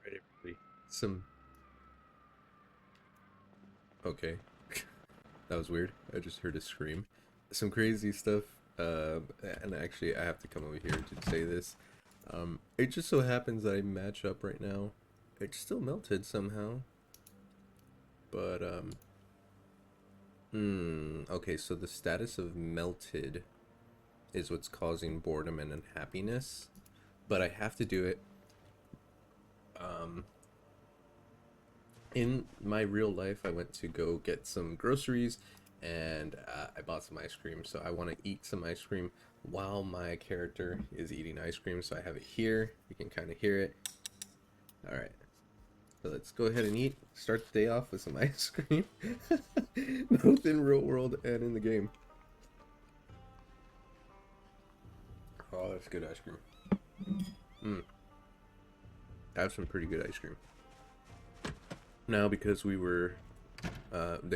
Right, everybody. Some. Okay, that was weird. I just heard a scream. Some crazy stuff. And actually, I have to come over here to say this. It just so happens that I match up right now. It's still melted somehow, but okay. So the status of melted is what's causing boredom and unhappiness, but I have to do it. Um, in my real life, I went to go get some groceries and I bought some ice cream. So I want to eat some ice cream while my character is eating ice cream. So I have it here. You can kind of hear it. All right. So let's go ahead and eat. Start the day off with some ice cream, both in real world and in the game. Oh, that's good ice cream. Mm, I have some pretty good ice cream. Now, because they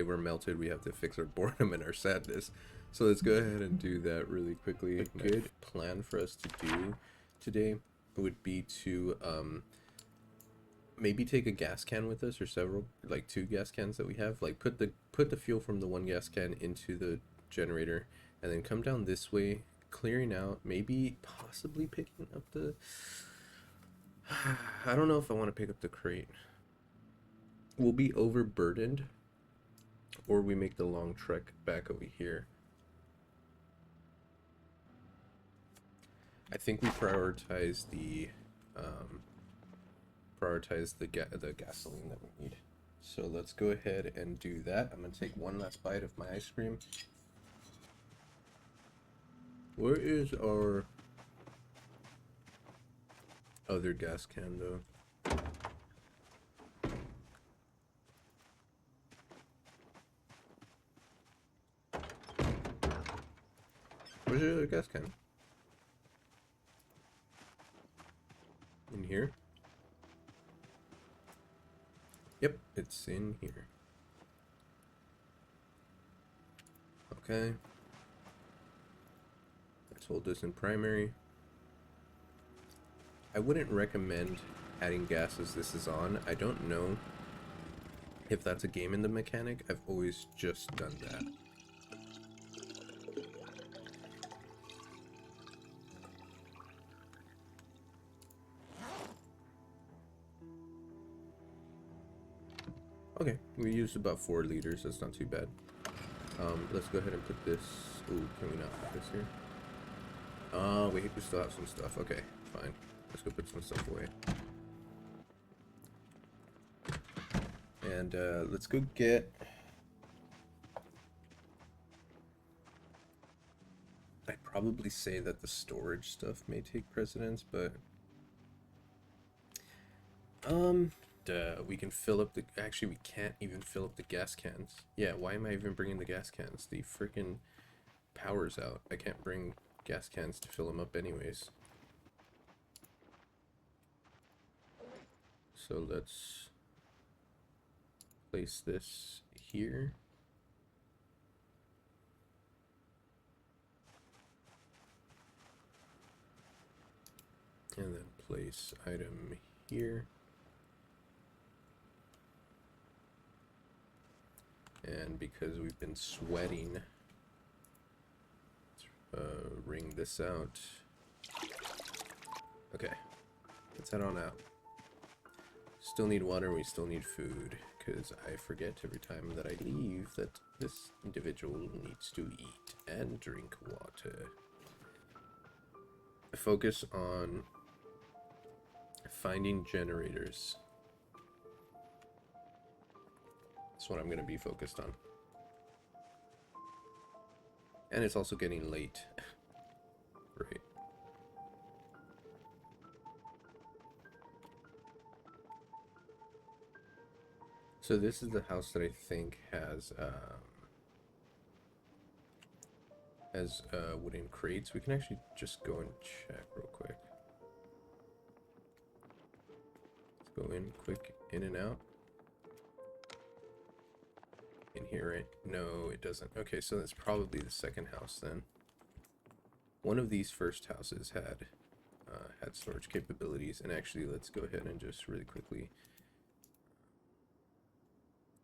were melted, we have to fix our boredom and our sadness. So let's go ahead and do that really quickly. A good plan for us to do today would be to maybe take a gas can with us, or several, like two gas cans that we have. Like put the fuel from the one gas can into the generator, and then come down this way, clearing out. Maybe possibly picking up the. I don't know if I want to pick up the crate. We'll be overburdened, or we make the long trek back over here. I think we um, prioritize the gasoline that we need. So let's go ahead and do that. I'm gonna take one last bite of my ice cream. Where is our other gas can though? Where's the other gas can? In here? Yep, it's in here. Okay. Let's hold this in primary. I wouldn't recommend adding gas as this is on. I don't know if that's a game in the mechanic. I've always just done that. Okay, we used about 4 liters. That's not too bad. Let's go ahead and put this. Ooh, can we not put this here? Oh, we still have some stuff. Okay, fine. Let's go put some stuff away. And let's go get. I'd probably say that the storage stuff may take precedence, but we can fill up the. Actually, we can't even fill up the gas cans. Yeah, why am I even bringing the gas cans? The freaking power's out. I can't bring gas cans to fill them up, anyways. So let's place this here. And then place item here. And because we've been sweating, let's wring this out. Okay, let's head on out. Still need water, we still need food, because I forget every time that I leave that this individual needs to eat and drink water. Focus on finding generators. That's what I'm going to be focused on. And it's also getting late. Right. So this is the house that I think has wooden crates. We can actually just go and check real quick. Let's go in quick, in and out. In here, right? No, it doesn't. Okay, so that's probably the second house then. One of these first houses had had storage capabilities. And actually, let's go ahead and just really quickly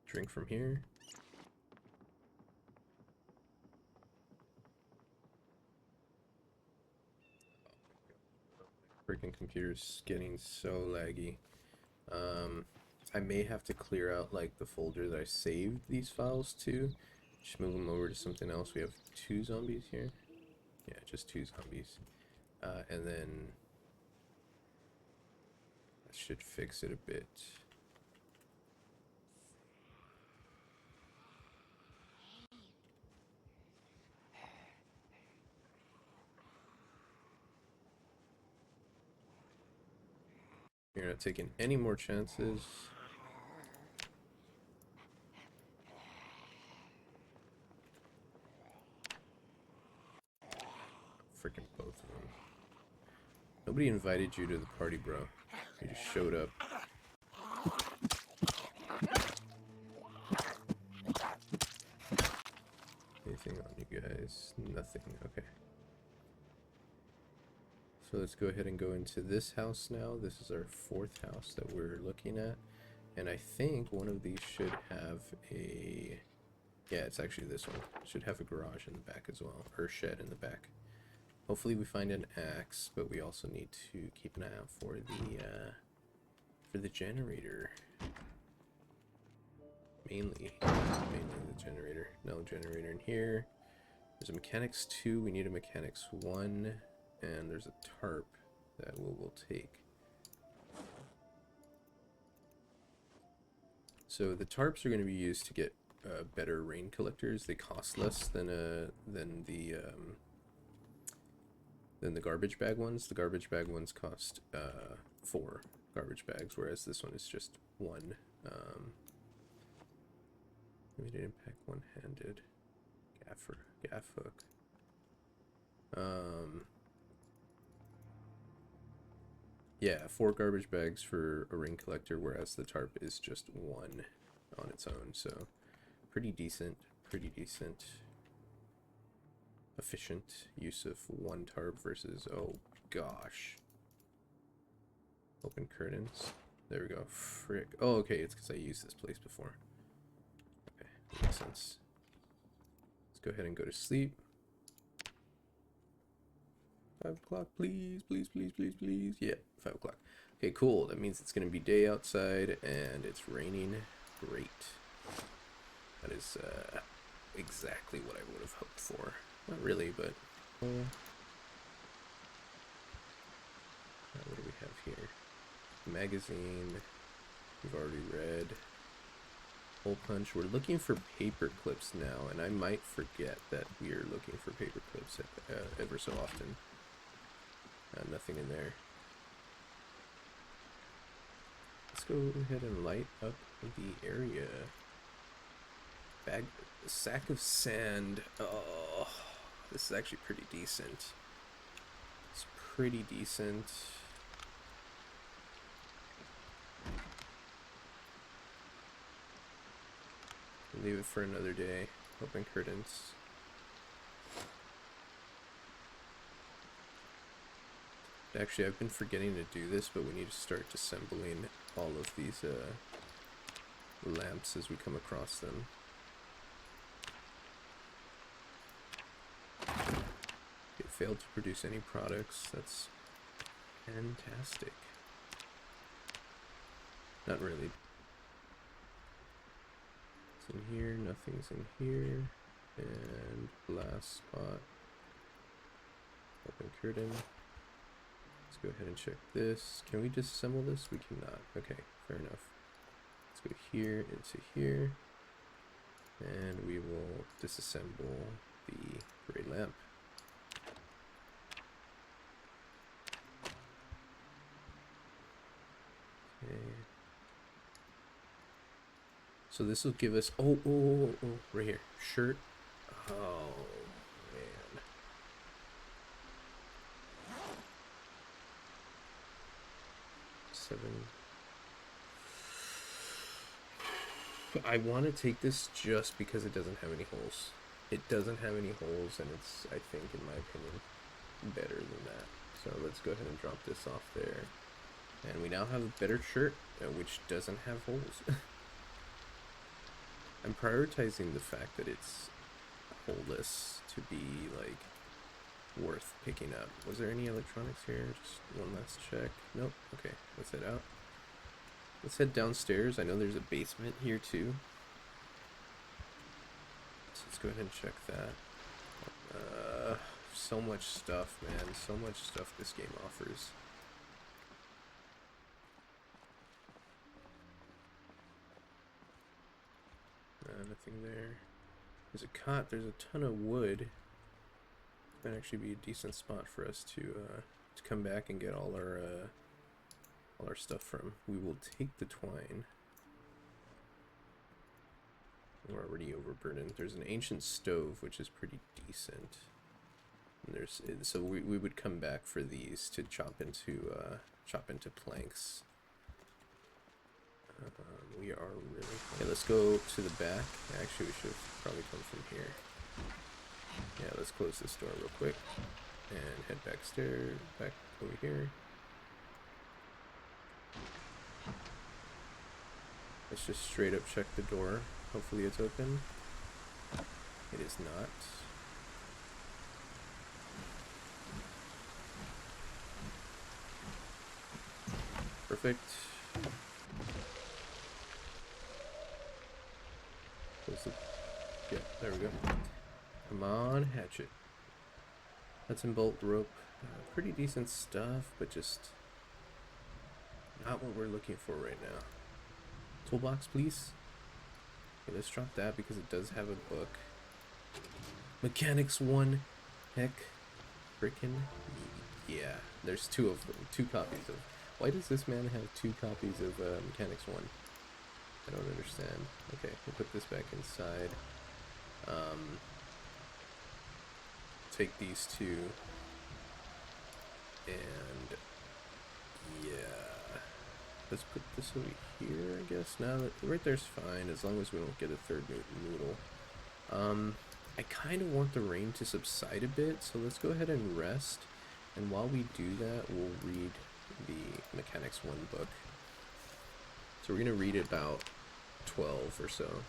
drink from here. Freaking computer's getting so laggy. I may have to clear out like the folder that I saved these files to. Just move them over to something else. We have 2 zombies here. Yeah, just 2 zombies. And then that should fix it a bit. You're not taking any more chances. Freaking both of them. Nobody invited you to the party, bro. You just showed up. Anything on you guys? Nothing. Okay. So let's go ahead and go into this house now. This is our 4th house that we're looking at. And I think one of these should have a... Yeah, it's actually this one. It should have a garage in the back as well. Or a shed in the back. Hopefully we find an axe, but we also need to keep an eye out for the generator. Mainly the generator. No generator in here. There's a mechanics 2. We need a mechanics 1. And there's a tarp that we'll take. So the tarps are going to be used to get better rain collectors. They cost less than the garbage bag ones. The garbage bag ones cost 4 garbage bags, whereas this one is just 1. Limited impact, one-handed, gaff hook. Yeah, 4 garbage bags for a rain collector, whereas the tarp is just 1 on its own. So pretty decent. Efficient use of 1 tarp versus, oh gosh. Open curtains. There we go. Frick. Oh, okay, it's because I used this place before. Okay, makes sense. Let's go ahead and go to sleep. 5 o'clock, please. Yeah, 5 o'clock. Okay, cool. That means it's going to be day outside and it's raining. Great. That is exactly what I would have hoped for. Not really, but... what do we have here? Magazine. We've already read. Hole punch. We're looking for paper clips now, and I might forget that we are looking for paper clips ever so often. Nothing in there. Let's go ahead and light up the area. Sack of sand. Oh, this is actually pretty decent. It's pretty decent. Leave it for another day. Open curtains. Actually, I've been forgetting to do this, but we need to start assembling all of these lamps as we come across them. It failed to produce any products. That's fantastic. Not really. It's in here, nothing's in here. And last spot. Open curtain. Let's go ahead and check this. Can we disassemble this? We cannot. Okay, fair enough. Let's go here into here. And we will disassemble the gray lamp. Okay. So this will give us, oh, right here, shirt. Oh, man. I want to take this just because it doesn't have any holes. It doesn't have any holes, and it's, I think, in my opinion, better than that. So let's go ahead and drop this off there. And we now have a better shirt, which doesn't have holes. I'm prioritizing the fact that it's holeless to be, like, worth picking up. Was there any electronics here? Just one last check. Nope. Okay, let's head out. Let's head downstairs. I know there's a basement here, too. So let's go ahead and check that. So much stuff, man. So much stuff this game offers. Nothing there. There's a cot. There's a ton of wood. Might actually be a decent spot for us to come back and get all our stuff from. We will take the twine. We're already overburdened. There's an ancient stove, which is pretty decent. And there's so we would come back for these to chop into planks. We are really... Okay, let's go to the back. Actually, we should have probably come from here. Yeah, let's close this door real quick. And head back over here. Let's just straight up check the door. Hopefully it's open. It is not. Perfect. Yeah, there we go. Come on, hatchet. Nuts and bolt rope. Pretty decent stuff, but just not what we're looking for right now. Toolbox, please. Okay, let's drop that because it does have a book. Mechanics 1. Heck. Frickin' yeah. There's two of them. 2 copies of... Why does this man have 2 copies of Mechanics 1? I don't understand. Okay, we'll put this back inside. Take these 2. And... yeah. Let's put this over here, I guess. Now, right there's fine, as long as we don't get a third noodle. I kind of want the rain to subside a bit, so let's go ahead and rest. And while we do that, we'll read the Mechanics 1 book. So we're going to read about 12 or so.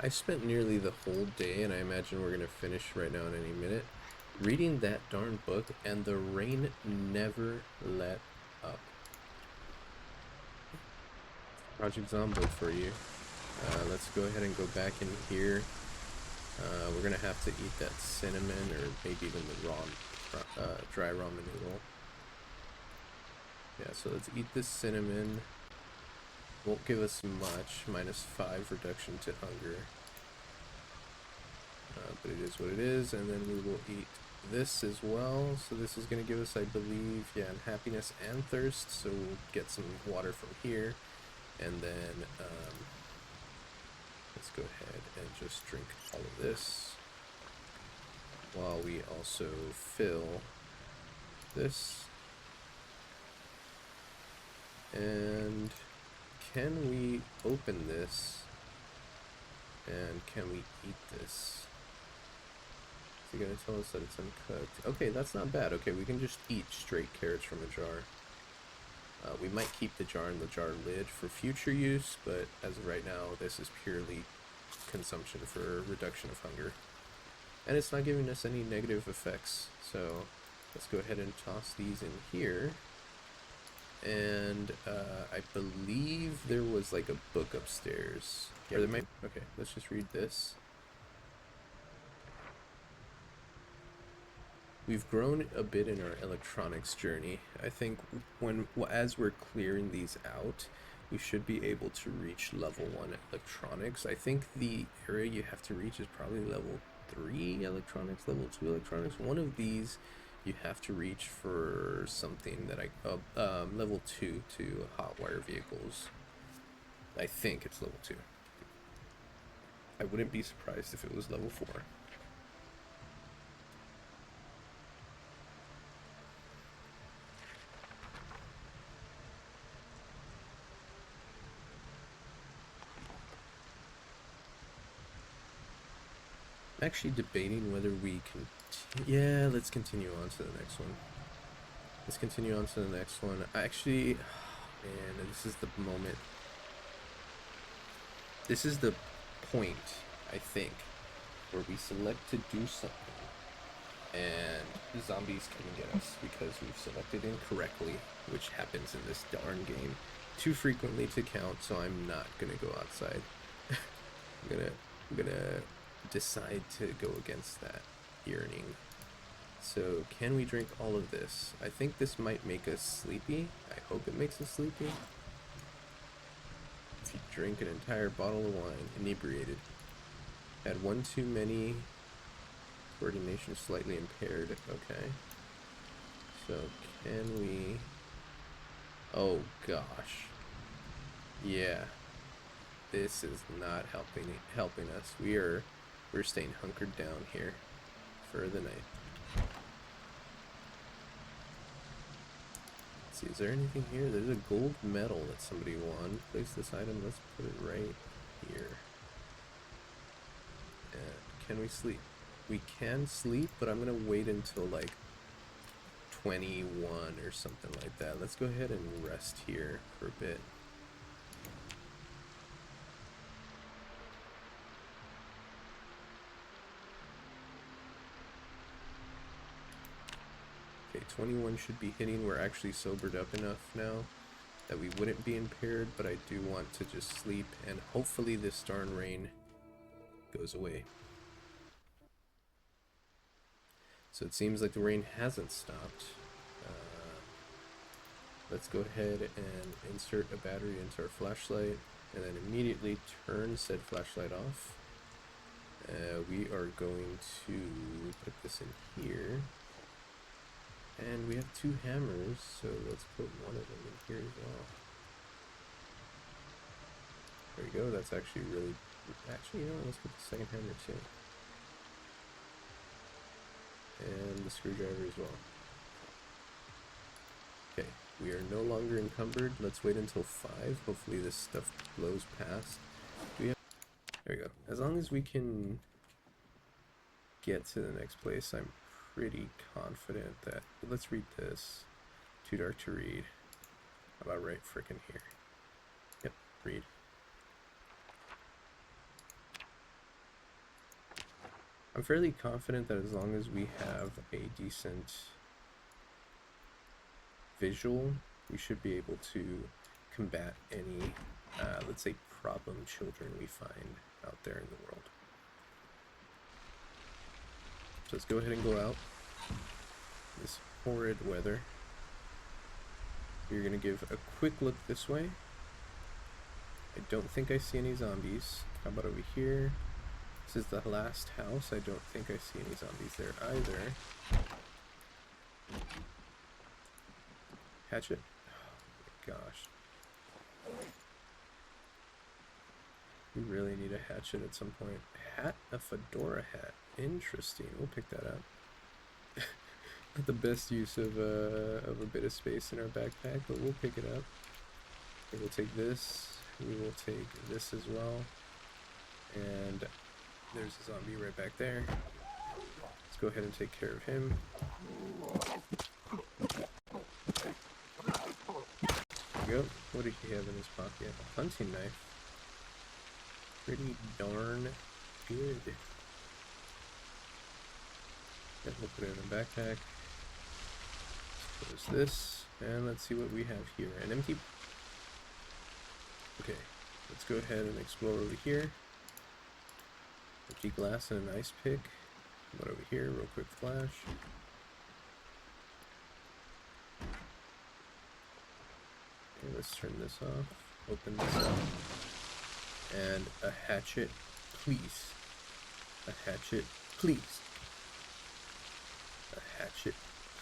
I spent nearly the whole day, and I imagine we're going to finish right now in any minute, reading that darn book, and the rain never let up. Project Zomboid for you. Let's go ahead and go back in here. We're going to have to eat that cinnamon, or maybe even the dry ramen noodle. Yeah, so let's eat this cinnamon. Won't give us much, -5 reduction to hunger. But it is what it is, and then we will eat this as well. So this is going to give us, I believe, yeah, happiness and thirst. So we'll get some water from here, and then let's go ahead and just drink all of this while we also fill this. And can we open this? And can we eat this? Is he going to tell us that it's uncooked? Okay, that's not bad. Okay, we can just eat straight carrots from a jar. We might keep the jar and the jar lid for future use, but as of right now, this is purely consumption for reduction of hunger. And it's not giving us any negative effects, so let's go ahead and toss these in here. And I believe there was like a book upstairs. Yeah, there might... Okay, let's just read this. We've grown a bit in our electronics journey. I think as we're clearing these out, we should be able to reach level 1 electronics. I think the area you have to reach is probably level 3 electronics, level 2 electronics. One of these you have to reach for something that level 2 to hot wire vehicles. I think it's level 2. I wouldn't be surprised if it was level 4. I'm actually debating whether we can... Yeah, let's continue on to the next one. Let's continue on to the next one. Actually, man, this is the moment. This is the point, I think, where we select to do something and the zombies can get us because we've selected incorrectly, which happens in this darn game too frequently to count, so I'm not gonna go outside. I'm gonna decide to go against that yearning. So can we drink all of this? I think this might make us sleepy. I hope it makes us sleepy. If you drink an entire bottle of wine, inebriated. Had one too many. Coordination slightly impaired. Okay. So can we... Oh gosh. Yeah. This is not helping us. We're staying hunkered down here for the night. Let's see, is there anything here? There's a gold medal that somebody won. Place this item. Let's put it right here. And can we sleep? We can sleep, but I'm gonna wait until like 21 or something like that. Let's go ahead and rest here for a bit. Okay, 21 should be hitting. We're actually sobered up enough now that we wouldn't be impaired, but I do want to just sleep, and hopefully this darn rain goes away. So it seems like the rain hasn't stopped. Let's go ahead and insert a battery into our flashlight and then immediately turn said flashlight off. We are going to put this in here. And we have 2 hammers, so let's put one of them in here as well. There we go, that's actually really... Actually, you know what, let's put the second hammer too. And the screwdriver as well. Okay, we are no longer encumbered. Let's wait until 5. Hopefully this stuff blows past. There we go. As long as we can get to the next place, I'm pretty confident that... Let's read this. Too dark to read. How about right frickin' here? Yep, read. I'm fairly confident that as long as we have a decent visual, we should be able to combat any, let's say, problem children we find out there in the world. So let's go ahead and go out. This horrid weather. We're going to give a quick look this way. I don't think I see any zombies. How about over here? This is the last house. I don't think I see any zombies there either. Hatchet. Oh my gosh. We really need a hatchet at some point. Hat? A fedora hat. Interesting. We'll pick that up. Not the best use of a bit of space in our backpack, but we'll pick it up. Okay, we'll take this. We will take this as well. And there's a zombie right back there. Let's go ahead and take care of him. There we go. What did he have in his pocket? A hunting knife. Pretty darn good. Then we'll put it in a backpack. Close this, and let's see what we have here. An empty... Okay, let's go ahead and explore over here. Empty glass and an ice pick. What over here? Real quick flash. Okay, let's turn this off. Open this up. And a hatchet, please. A hatchet, please. A hatchet,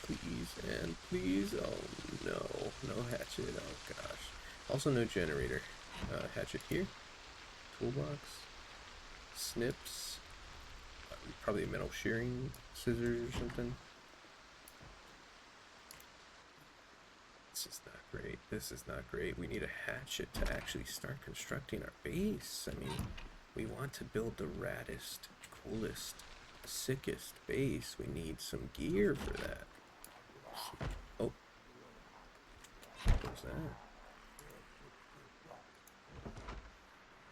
please. And please. Oh no, no hatchet. Oh gosh. Also no generator. Hatchet here. Toolbox. Snips. Probably a metal shearing scissors or something. This is not great. This is not great. We need a hatchet to actually start constructing our base. I mean, we want to build the raddest, coolest Sickest base. We need some gear for that. Oh. What's that?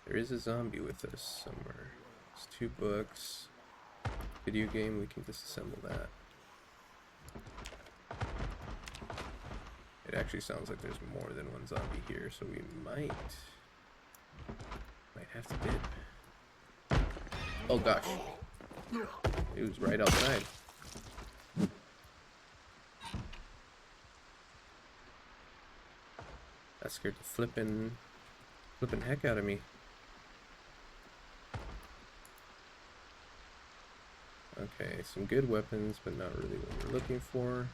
There is a zombie with us somewhere. It's 2 books. Video game, we can disassemble that. It actually sounds like there's more than one zombie here, so we might have to dip. Oh gosh. It was right outside. That scared the flippin' heck out of me. Okay, some good weapons, but not really what we're looking for.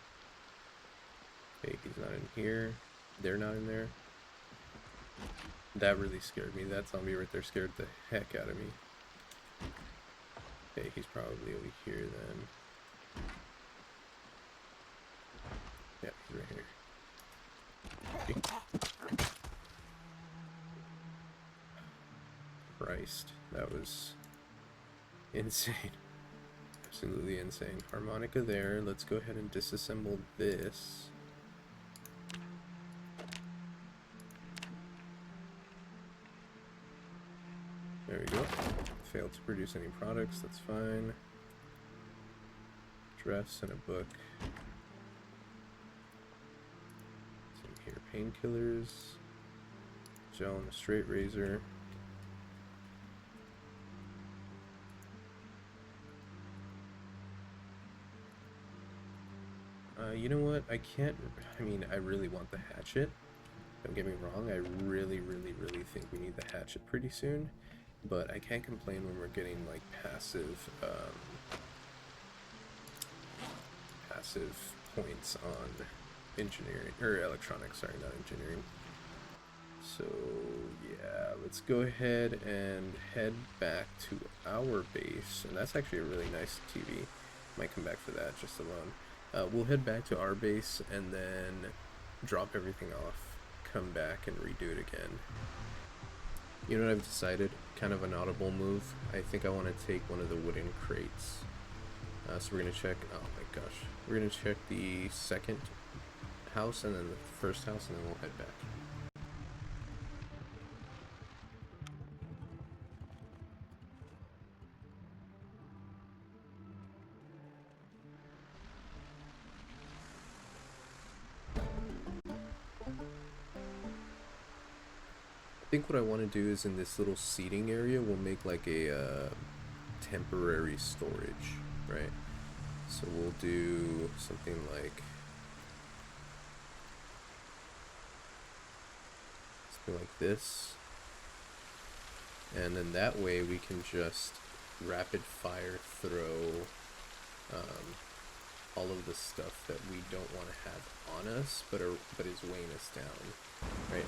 Okay, he's not in here. They're not in there. That really scared me. That zombie right there scared the heck out of me. Okay, he's probably over here then. Yeah, he's right here. Okay. Christ, that was insane. Absolutely insane. Harmonica there. Let's go ahead and disassemble this. There we go. Failed to produce any products, that's fine. Dress and a book. Some here, painkillers. Gel and a straight razor. You know what? I mean, I really want the hatchet. Don't get me wrong, I really think we need the hatchet pretty soon. But I can't complain when we're getting like passive points on engineering, or electronics, sorry, not engineering. So yeah, let's go ahead and head back to our base, and that's actually a really nice TV. Might come back for that just alone. We'll head back to our base and then drop everything off, come back and redo it again. You know what I've decided? Kind of an audible move. I think I want to take one of the wooden crates. So we're going to check, oh my gosh. We're going to check the second house and then the first house, and then we'll head back. I think what I want to do is in this little seating area, we'll make like a temporary storage, right? So we'll do something like this, and then that way we can just rapid fire throw all of the stuff that we don't want to have on us, but is weighing us down, right?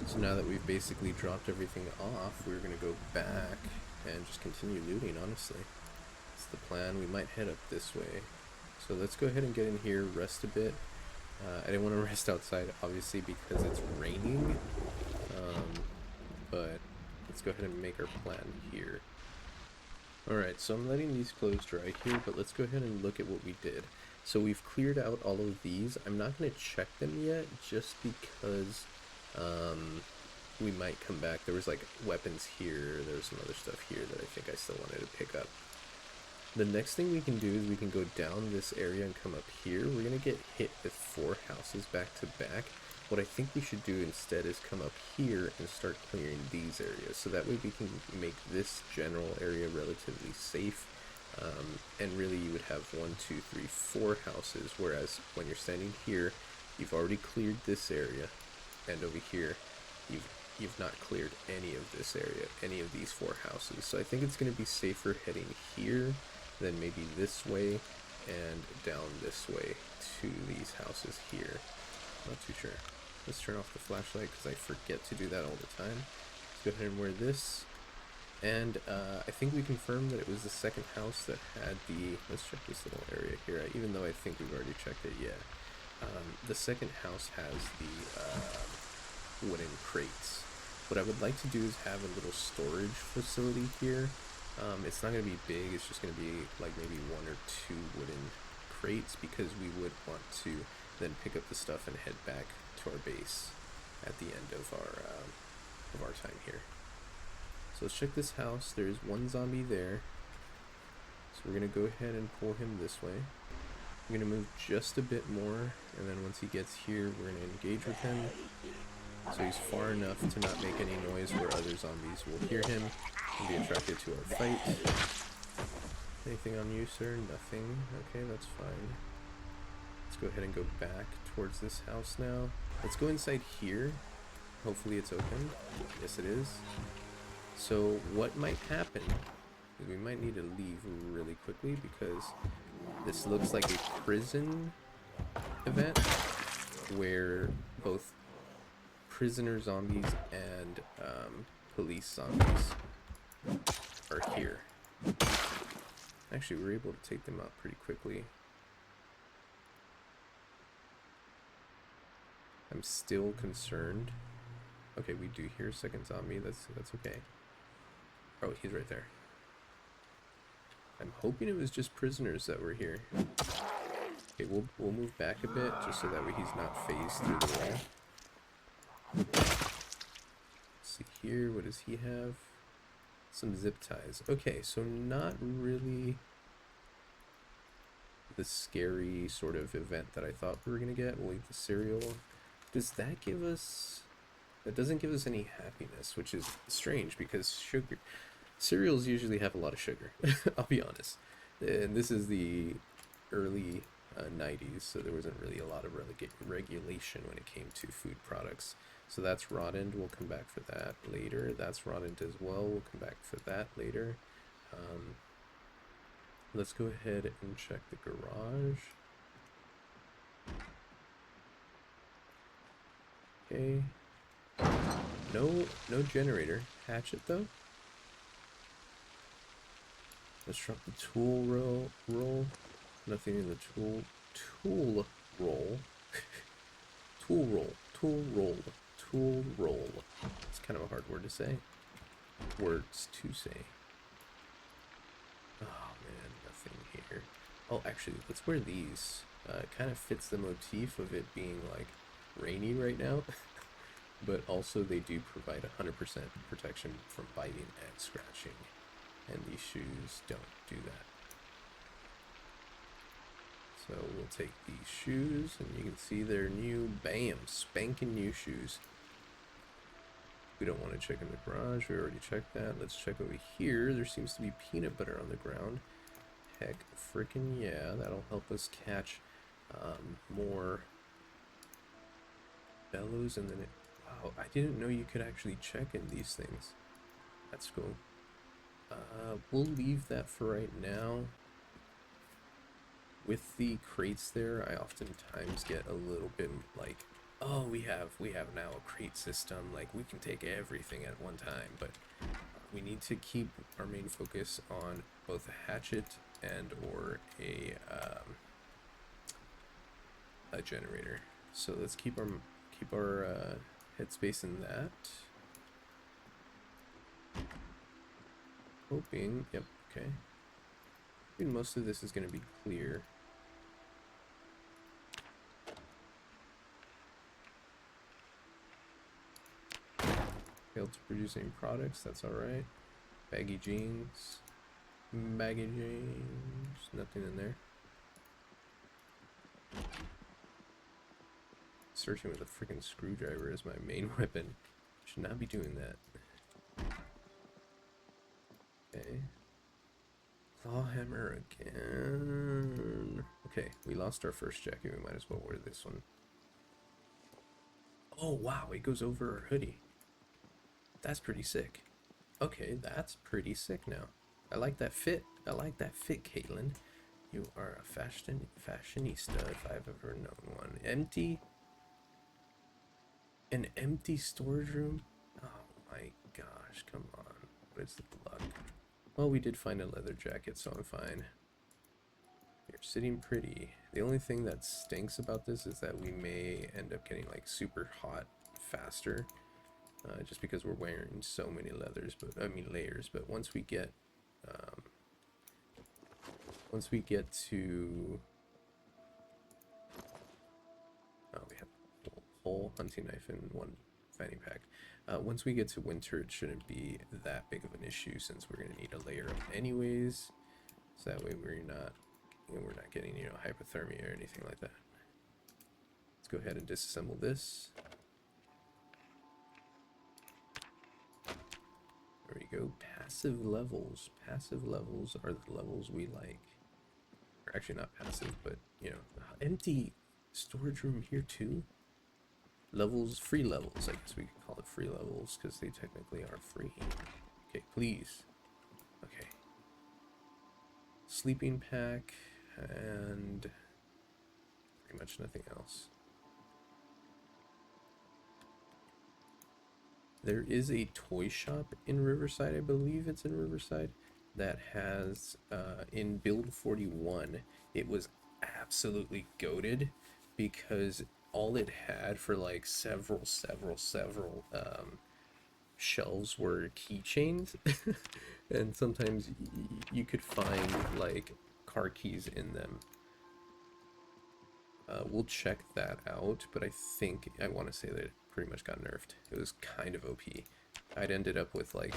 So now that we've basically dropped everything off, we're gonna go back and just continue looting, honestly. That's the plan. We might head up this way. So let's go ahead and get in here, rest a bit. I didn't want to rest outside, obviously, because it's raining. But let's go ahead and make our plan here. Alright, so I'm letting these clothes dry here, but let's go ahead and look at what we did. So we've cleared out all of these. I'm not going to check them yet, just because we might come back. There was like weapons here, there's some other stuff here that I think I still wanted to pick up. The next thing we can do is we can go down this area and come up here. We're going to get hit with 4 houses back to back. What I think we should do instead is come up here and start clearing these areas. So that way we can make this general area relatively safe. And really you would have 1, 2, 3, 4 houses. Whereas when you're standing here, you've already cleared this area. And over here, you've not cleared any of this area, any of these 4 houses. So I think it's going to be safer heading here than maybe this way and down this way to these houses here. Not too sure. Let's turn off the flashlight because I forget to do that all the time. Let's go ahead and wear this. And I think we confirmed that it was the second house that had the, let's check this little area here, even though I think we've already checked it, yeah. The second house has the wooden crates. What I would like to do is have a little storage facility here It's not going to be big, it's just going to be like maybe 1 or 2 wooden crates, because we would want to then pick up the stuff and head back to our base at the end of our time here. So let's check this house. There's one zombie there. So we're going to go ahead and pull him this way. I'm going to move just a bit more, and then once he gets here, we're going to engage with him. So he's far enough to not make any noise where other zombies will hear him and be attracted to our fight. Anything on you, sir? Nothing. Okay, that's fine. Let's go ahead and go back towards this house now. Let's go inside here. Hopefully it's open. Yes, it is. So what might happen is we might need to leave really quickly, because this looks like a prison event where both prisoner zombies and police zombies are here. Actually, we're able to take them out pretty quickly. I'm still concerned. Okay, we do hear a second zombie. That's okay. Oh, he's right there. I'm hoping it was just prisoners that were here. Okay, we'll move back a bit just so that way he's not phased through the wall. Let's see here, what does he have? Some zip ties. Okay, so not really the scary sort of event that I thought we were gonna get. We'll eat the cereal. Does that give us... That doesn't give us any happiness, which is strange, because cereals usually have a lot of sugar. I'll be honest. And this is the early 90s, so there wasn't really a lot of regulation when it came to food products. So that's rotten. We'll come back for that later. That's rotten as well. We'll come back for that later. Let's go ahead and check the garage. Okay. No generator. Hatchet though. Let's drop the tool roll. Nothing in the tool roll. Tool roll. It's kind of a hard word to say. Words to say. Oh man, nothing here. Oh, actually, let's wear these. It kind of fits the motif of it being like rainy right now. But also they do provide 100% protection from biting and scratching. And these shoes don't do that. So we'll take these shoes, and you can see they're new, bam, spanking new shoes. We don't want to check in the garage, we already checked that. Let's check over here. There seems to be peanut butter on the ground. Heck frickin' yeah, that'll help us catch more bellows. And then it, wow, I didn't know you could actually check in these things. That's cool. We'll leave that for right now. With the crates there, I oftentimes get a little bit like, oh, we have now a crate system, like we can take everything at one time, but we need to keep our main focus on both a hatchet and or a generator. So let's keep our headspace in that. Hoping, yep, okay. I think most of this is going to be clear. Failed to produce any products, that's alright. Baggy jeans. Baggy jeans. Nothing in there. Searching with a freaking screwdriver as my main weapon. Should not be doing that. Okay. Clawhammer again. Okay, we lost our first jacket. We might as well wear this one. Oh wow, it goes over our hoodie. That's pretty sick. Okay, that's pretty sick now. I like that fit. I like that fit, Kaitlyn. You are a fashionista if I've ever known one. Empty? An empty storage room? Oh my gosh, come on. What is the luck? Well, we did find a leather jacket, so I'm fine. You're sitting pretty. The only thing that stinks about this is that we may end up getting like super hot faster. Just because we're wearing so many layers, but once we get Once we get to... Oh, we have a whole hunting knife in one fanny pack. Once we get to winter, it shouldn't be that big of an issue since we're going to need a layer up anyways. So that way we're not getting, you know, hypothermia or anything like that. Let's go ahead and disassemble this. There we go. Passive levels. Passive levels are the levels we like. Or actually not passive, but, you know, empty storage room here too. Levels, free levels. I guess we could call it free levels because they technically are free. Okay, please. Okay. Sleeping pack and pretty much nothing else. There is a toy shop in Riverside, I believe it's in Riverside, that has, in build 41, it was absolutely goated because all it had for like several shelves were keychains. And sometimes you could find like car keys in them. We'll check that out, but I want to say that it pretty much got nerfed. It was kind of OP. I'd ended up with like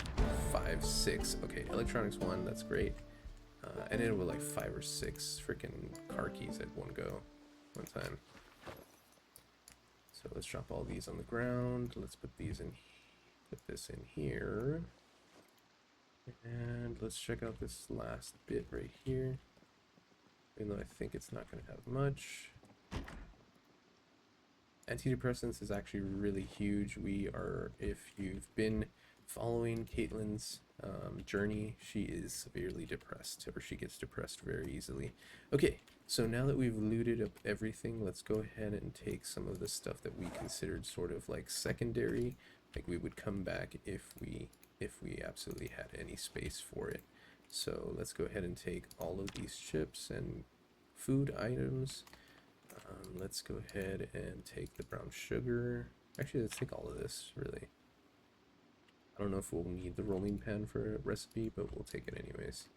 5, 6. Okay, electronics 1, that's great. I ended up with like 5 or 6 freaking car keys at one time. So let's drop all these on the ground. Let's put this in here. And let's check out this last bit right here. Even though I think it's not going to have much. Antidepressants is actually really huge. If you've been following Kaitlyn's journey, she is severely depressed, or she gets depressed very easily. Okay, so now that we've looted up everything, let's go ahead and take some of the stuff that we considered sort of like secondary, like we would come back if we absolutely had any space for it. So let's go ahead and take all of these chips and food items. Let's go ahead and take the brown sugar. Actually, let's take all of this, really. I don't know if we'll need the rolling pan for a recipe, but we'll take it anyways.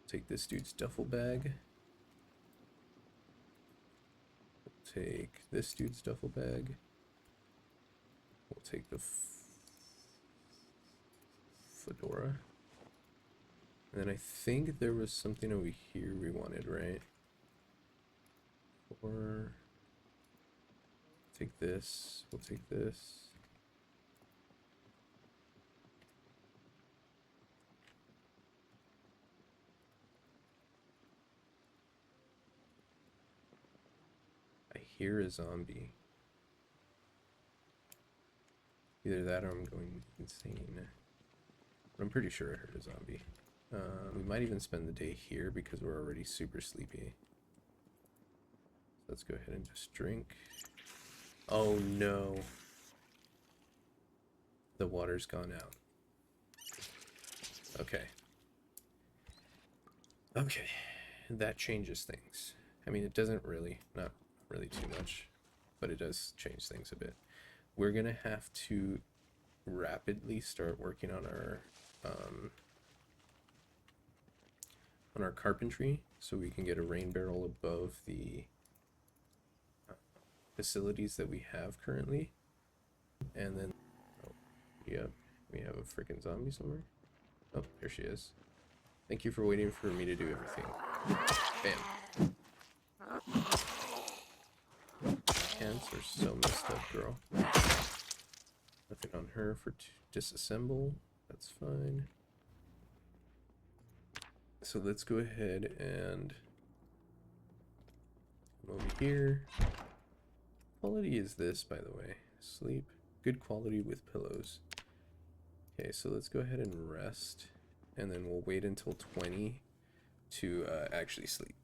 Take this dude's duffel bag. We'll take this dude's duffel bag. We'll take the fedora. And then I think there was something over here we wanted, right? Or take this. We'll take this. I hear a zombie. Either that or I'm going insane. But I'm pretty sure I heard a zombie. We might even spend the day here because we're already super sleepy. Let's go ahead and just drink. Oh no. The water's gone out. Okay. Okay. That changes things. I mean, it doesn't really, not really too much, but it does change things a bit. We're gonna have to rapidly start working on our carpentry so we can get a rain barrel above the facilities that we have currently. And then, oh, yeah, we have a freaking zombie somewhere. Oh, there she is. Thank you for waiting for me to do everything. Bam. Hands are so messed up, girl. Nothing on her for disassemble. That's fine. So let's go ahead and come over here. Quality is this, by the way. Sleep. Good quality with pillows. Okay, so let's go ahead and rest. And then we'll wait until 20 to actually sleep.